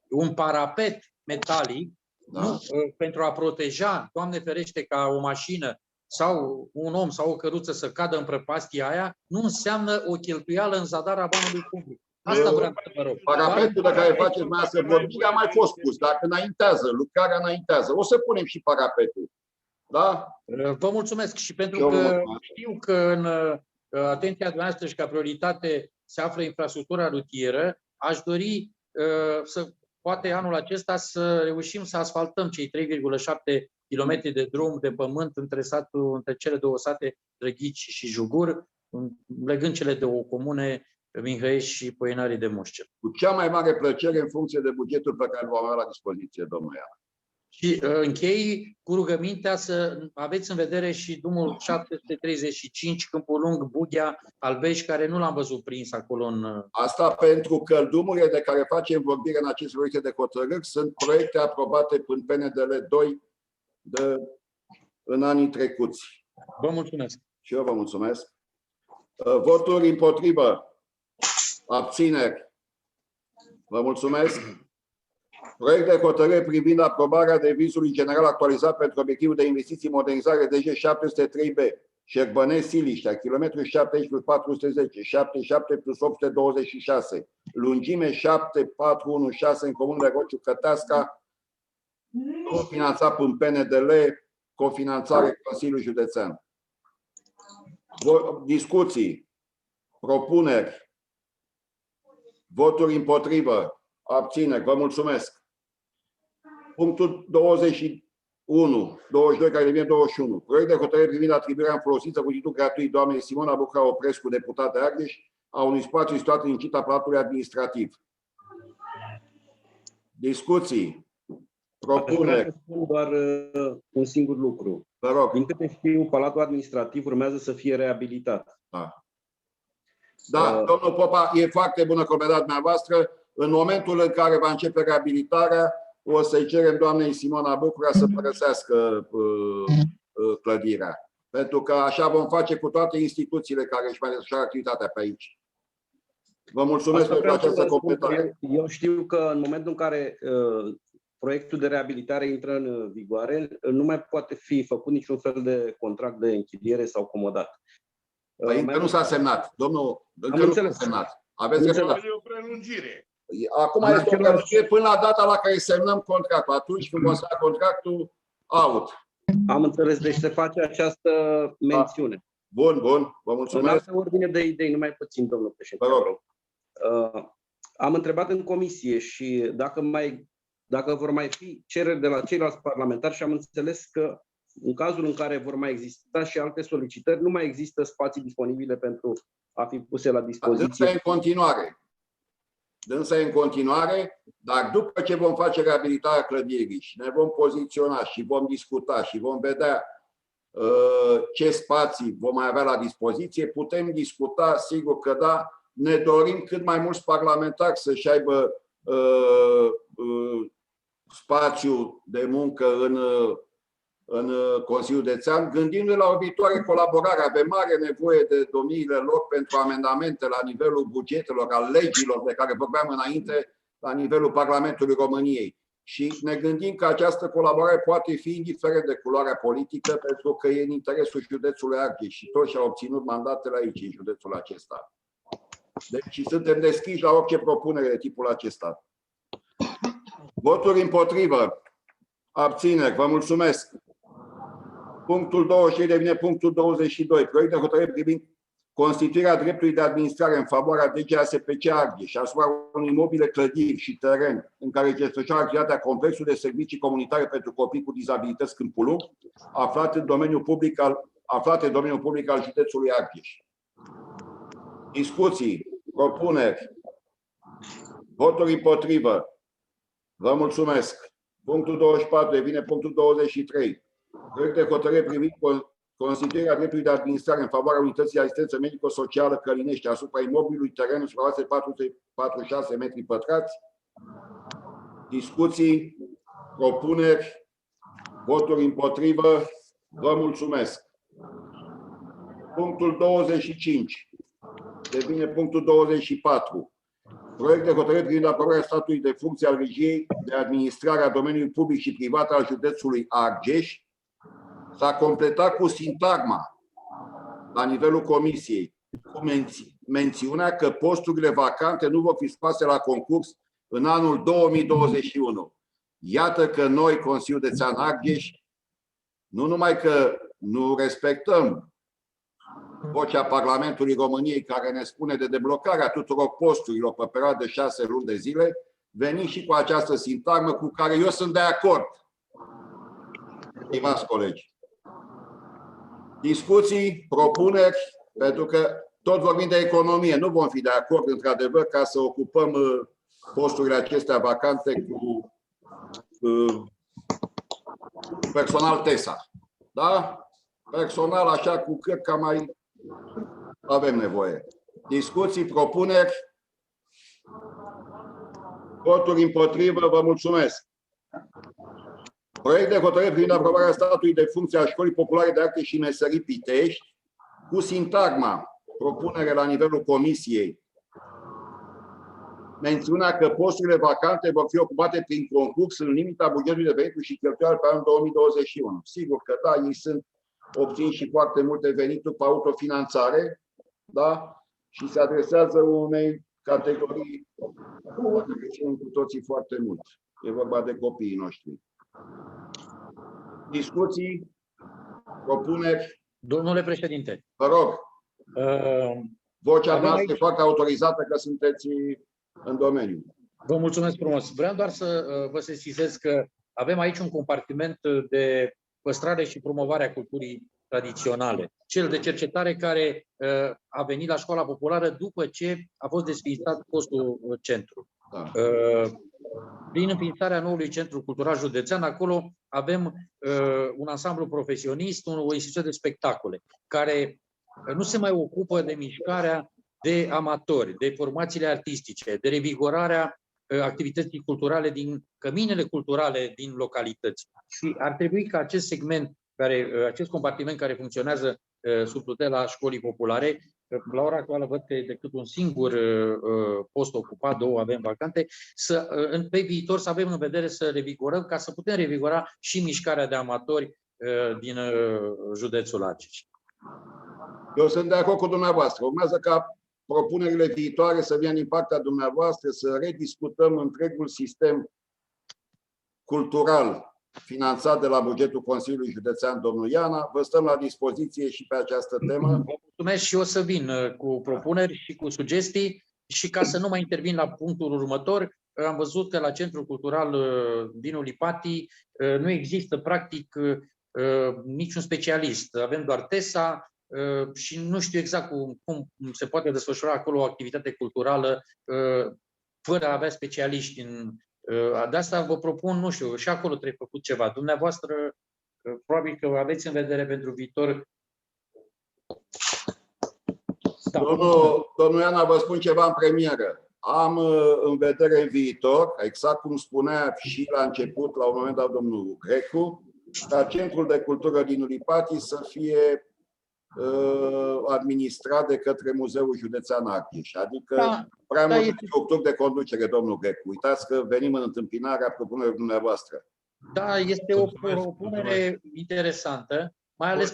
Speaker 9: un parapet metalic, nu, pentru a proteja, Doamne ferește, ca o mașină sau un om sau o căruță să cadă în prăpastia aia, nu înseamnă o cheltuială în zadar a banului public. Asta vreau să vă rog.
Speaker 1: Parapetul de care faceți dumneavoastră vorbire a mai fost pus, dacă înaintează, lucrarea înaintează. O să punem și parapetul. Da?
Speaker 9: Vă mulțumesc și pentru că știu că în atenția dumneavoastră și ca prioritate se află infrastructura rutieră, aș dori să poate anul acesta să reușim să asfaltăm cei 3,7 km de drum de pământ între cele două sate, Drăghici și Jugur, legând cele două comune, Mihăiești și Poienarii de Mușcel.
Speaker 1: Cu cea mai mare plăcere în funcție de bugetul pe care îl vom avea la dispoziție, domnul Iana.
Speaker 9: Și închei cu rugămintea să aveți în vedere și drumul 735, Câmpul Lung, Bughea, Albești, care nu l-am văzut prins acolo în...
Speaker 1: Asta pentru că drumurile de care facem vorbire în aceste proiecte de hotărâri sunt proiecte aprobate în PNDL 2 în anii trecuți.
Speaker 9: Vă mulțumesc.
Speaker 1: Și eu vă mulțumesc. Voturi împotrivă. Abțineri. Vă mulțumesc. Proiect de hotărâre privind aprobarea devizului general actualizat pentru obiectivul de investiții modernizare DG 703B, Șerbănești Siliștea, kilometru 70 plus 410, 77 plus 826, lungime 7416 în comunul Rociu Căteasca, cofinanțat prin PNDL, cofinanțare Consiliul Județean. Discuții, propuneri, voturi împotrivă, abțineri. Vă mulțumesc. Punctul 21, 22, care devine 21. Proiect de hotărâre privind atribuirea în folosință cu titlu gratuit doamnei Simona Bucra Oprescu, deputată de Argeș, a unui spațiu situat în Cita Palatului Administrativ. Discuții, propuneri.
Speaker 10: Aș spun doar un singur lucru.
Speaker 1: Vă rog.
Speaker 10: Din câte știu, Palatul Administrativ urmează să fie reabilitat.
Speaker 1: Da, domnul Popa, e foarte bună comentarea dumneavoastră. În momentul în care va începe reabilitarea, o să-i cerem doamnei Simona Bucura să părăsească clădirea. Pentru că așa vom face cu toate instituțiile care își mai desfășoară activitatea pe aici. Vă mulțumesc pentru această completare.
Speaker 10: Eu știu că în momentul în care proiectul de reabilitare intră în vigoare, nu mai poate fi făcut niciun fel de contract de închiriere sau comodat.
Speaker 1: Păi încă nu s-a semnat. Domnul, încă nu s-a semnat. Aveți dreptate.
Speaker 7: O prelungire.
Speaker 1: Acum este o prelungire până la data la care semnăm contractul. Atunci când o să ia contractul, out.
Speaker 10: Am înțeles, deci se face această mențiune.
Speaker 1: Bun, bun. Vă mulțumesc.
Speaker 10: În altă ordine de idei, numai puțin, domnul președinte.
Speaker 1: Vă rog.
Speaker 10: Am întrebat în comisie și dacă vor mai fi cereri de la ceilalți parlamentari și am înțeles că în cazul în care vor mai exista și alte solicitări, nu mai există spații disponibile pentru a fi puse la dispoziție.
Speaker 1: Dânsa e în continuare. Dânsa e în continuare, dar după ce vom face reabilitarea clădirii și ne vom poziționa și vom discuta și vom vedea ce spații vom mai avea la dispoziție, putem discuta, sigur că da, ne dorim cât mai mulți parlamentari să-și aibă spațiu de muncă în Consiliul Județean, gândindu-ne la o viitoare colaborare. Avem mare nevoie de domniile lor pentru amendamente la nivelul bugetelor, al legilor de care vorbeam înainte, la nivelul Parlamentului României. Și ne gândim că această colaborare poate fi indiferent de culoarea politică, pentru că e în interesul județului Argeș și toți și-au obținut mandatele aici, în județul acesta. Deci suntem deschiși la orice propunere de tipul acesta. Voturi împotrivă. Abțineri. Vă mulțumesc. Punctul 23 devine punctul 22. Proiect de hotărâre privind constituirea dreptului de administrare în favoarea DGASPC Argeș asupra unui imobile, clădiri și teren în care se desfășoară activitatea complexului de servicii comunitare pentru copii cu dizabilități Câmpul Lung, aflat în domeniul public al județului Argeș. Discuții, propuneri, voturi împotrivă. Vă mulțumesc. Punctul 24 devine punctul 23. Proiect de hotărâre privind constituirea dreptului de administrare în favoarea unității de asistență medico-socială Călinești asupra imobilului teren în suprafață 446 metri pătrați. Discuții, propuneri, voturi împotrivă. Vă mulțumesc. Punctul 25 devine punctul 24. Proiect de hotărâre privind aprobarea statului de funcție al regiei de administrare a domeniului public și privat al județului Argeș. S-a completat cu sintagma la nivelul comisiei, cu mențiunea că posturile vacante nu vor fi scoase la concurs în anul 2021. Iată că noi, Consiliul Județean Argeș, nu numai că nu respectăm vocea Parlamentului României care ne spune de deblocarea tuturor posturilor pe perioadă de 6 luni de zile, veni și cu această sintagmă cu care eu sunt de acord. Stimați colegi. Discuții, propuneri, pentru că tot vorbim de economie, nu vom fi de acord într-adevăr ca să ocupăm posturile acestea vacante cu personal TESA. Da? Personal așa cu cât ca mai avem nevoie. Discuții, propuneri, voturi împotrivă, vă mulțumesc. Proiect de hotărâre privind aprobarea statului de funcție a Școlii Populare de Arte și Meserii Pitești, cu sintagma, propunere la nivelul comisiei, mențiunea că posturile vacante vor fi ocupate prin concurs în limita bugetului de venituri și cheltuieli pe anul 2021. Sigur că da, ei obțin și foarte multe venituri pe autofinanțare, da? Și se adresează unei categorii cu toții foarte mult. E vorba de copiii noștri. Discuții? Propuneri?
Speaker 9: Domnule președinte.
Speaker 1: Vă rog. Vocea noastră
Speaker 9: aici...
Speaker 1: e foarte autorizată că sunteți în domeniu.
Speaker 9: Vă mulțumesc frumos. Vreau doar să vă sesizez că avem aici un compartiment de păstrare și promovare a culturii tradiționale. Cel de cercetare care a venit la Școala Populară după ce a fost desființat fostul centru.
Speaker 1: Da.
Speaker 9: Prin înființarea noului Centru Cultural Județean, acolo avem un ansamblu profesionist, o instituție de spectacole, care nu se mai ocupă de mișcarea de amatori, de formațiile artistice, de revigorarea activității culturale din căminele culturale din localități. Și ar trebui ca acest segment, acest compartiment care funcționează sub tutela Școlii Populare, la ora actuală văd că e decât un singur post ocupat, 2 avem vacante, pe viitor să avem în vedere să revigorăm, ca să putem revigora și mișcarea de amatori din județul Argeș.
Speaker 1: Eu sunt de acord cu dumneavoastră. Urmează ca propunerile viitoare să vină din partea dumneavoastră, să rediscutăm întregul sistem cultural finanțat de la bugetul Consiliului Județean, domnul Iana. Vă stăm la dispoziție și pe această temă.
Speaker 9: Vă mulțumesc și eu să vin cu propuneri și cu sugestii și ca să nu mai intervin la punctul următor, am văzut că la Centrul Cultural din Ulipati nu există practic niciun specialist. Avem doar TESA și nu știu exact cum se poate desfășura acolo o activitate culturală fără a avea specialiști. De asta vă propun, nu știu, și acolo trebuie făcut ceva. Dumneavoastră, probabil că aveți în vedere pentru viitor.
Speaker 1: Da. Domnul Iana, vă spun ceva în premieră. Am în vedere în viitor, exact cum spunea și la început, la un moment dat, domnul Grecu, ca Centrul de Cultură din Ulipati să fie administrat de către Muzeul Județean Argeș. Adică prea multe structuri de conducere, domnul Grecu. Uitați că venim în întâmpinarea propunerilor dumneavoastră.
Speaker 9: Da, este o propunere interesantă, mai ales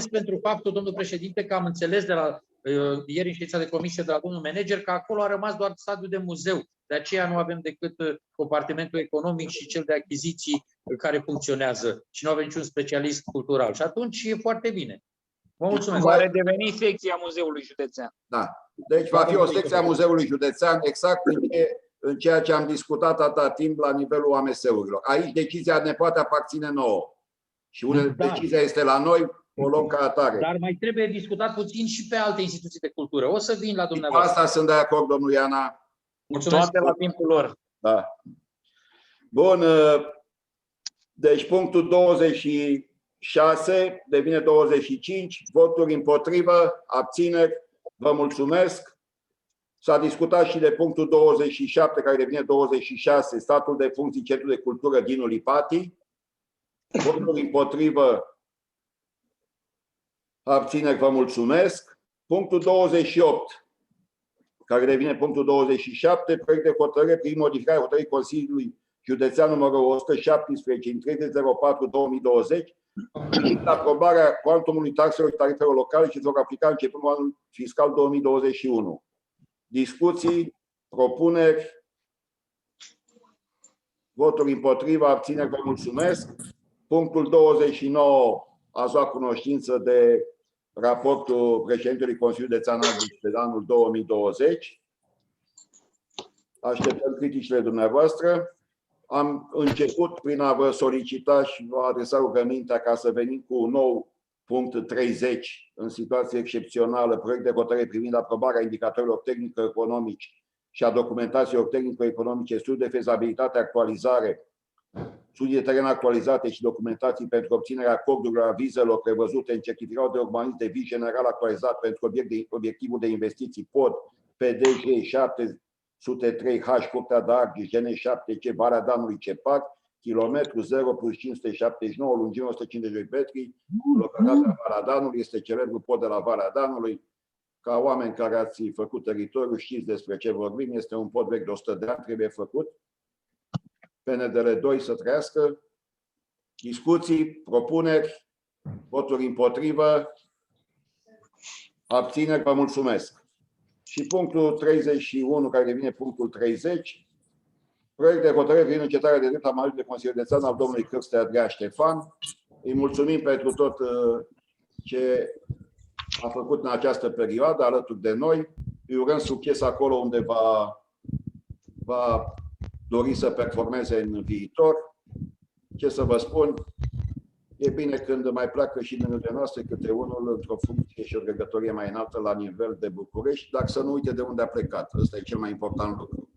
Speaker 9: pentru faptul, domnul președinte, că am înțeles de la ieri în ședința de comisie de la domnul manager că acolo a rămas doar stadiul de muzeu. De aceea nu avem decât compartimentul economic și cel de achiziții care funcționează și nu avem niciun specialist cultural. Și atunci e foarte bine. Vă mulțumesc.
Speaker 15: Va redeveni secția Muzeului Județean.
Speaker 1: Da. Deci va fi o secție a Muzeului Județean exact în ceea ce am discutat atâta timp la nivelul AMS-urilor. Aici decizia ne poate aparține nouă. Și decizia este la noi, o luăm ca atare.
Speaker 9: Dar mai trebuie discutat puțin și pe alte instituții de cultură. O să vin la
Speaker 1: Cu
Speaker 9: dumneavoastră.
Speaker 1: asta sunt de acord, domnul Iana.
Speaker 9: Mulțumesc.
Speaker 15: Toate la timpul lor.
Speaker 1: Da. Bun. Deci punctul 26 devine 25. Voturi împotrivă, abțineri. Vă mulțumesc. S-a discutat și de punctul 27, care devine 26, statul de funcții Centru de Cultură din Ulipati. Voturi împotrivă, abțineri, vă mulțumesc. Punctul 28, care devine punctul 27, proiect de hotărâre prin modificarea hotărârii Consiliului Județean numărul 117 din 30.04.2020, privind aprobarea cuantumului taxelor și tarifelor locale și se vor aplica începând cu anul fiscal 2021. Discuții, propuneri, voturi împotriva, abțineri, vă mulțumesc. Punctul 29, ați luat cunoștință de raportul președintelui Consiliului Județean Argeș de anul 2020. Așteptăm criticile dumneavoastră. Am început prin a vă solicita și vă adresa rugămintea ca să venim cu un nou punct 30 în situație excepțională, proiect de hotărâre privind aprobarea indicatorilor tehnico-economici și a documentațiilor tehnico-economice, studii de fezabilitate, actualizare, studii de teren actualizate și documentații pentru obținerea acordurilor avizelor prevăzute în certificatul de urbanism de vid general actualizat pentru obiectivul de investiții POD, PDG 703H, Curtea de Argeș, GN7C, Valea Danului CEPAC, kilometru 0 plus 579, lungime 152 metri, localitatea Valea Danului, este celebrul pod de la Valea Danului. ca oameni care ați făcut teritoriul, știți despre ce vorbim, este un pod vechi de 100 de ani, trebuie făcut. PNDL 2 să trăiască. Discuții, propuneri, voturi împotrivă, abțineri, vă mulțumesc. Și punctul 31, care devine punctul 30, proiect de hotărâre privind încetarea de drept a mandatului de consilier județean al domnului Cârstea Adrian Ștefan. Îi mulțumim pentru tot ce a făcut în această perioadă alături de noi. Îi urăm succes acolo unde va dori să performeze în viitor. Ce să vă spun, e bine când mai pleacă și din rândul noastre câte unul într-o funcție și o regătorie mai înaltă la nivel de București, dar să nu uite de unde a plecat. Ăsta e cel mai important lucru.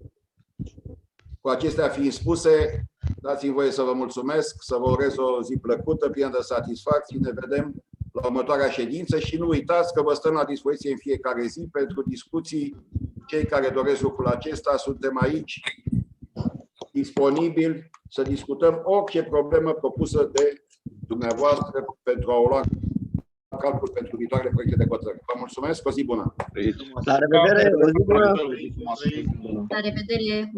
Speaker 1: Cu acestea fiind spuse, dați-mi voie să vă mulțumesc, să vă urez o zi plăcută, plină de satisfacții. Ne vedem la următoarea ședință și nu uitați că vă stăm la dispoziție în fiecare zi pentru discuții. Cei care doresc lucrul acesta, suntem aici, disponibili să discutăm orice problemă propusă de dumneavoastră pentru a o lua în calcul pentru viitoarele proiecte de hotărâre. Vă mulțumesc, o zi bună!
Speaker 13: La revedere! O zi bună!
Speaker 4: La revedere!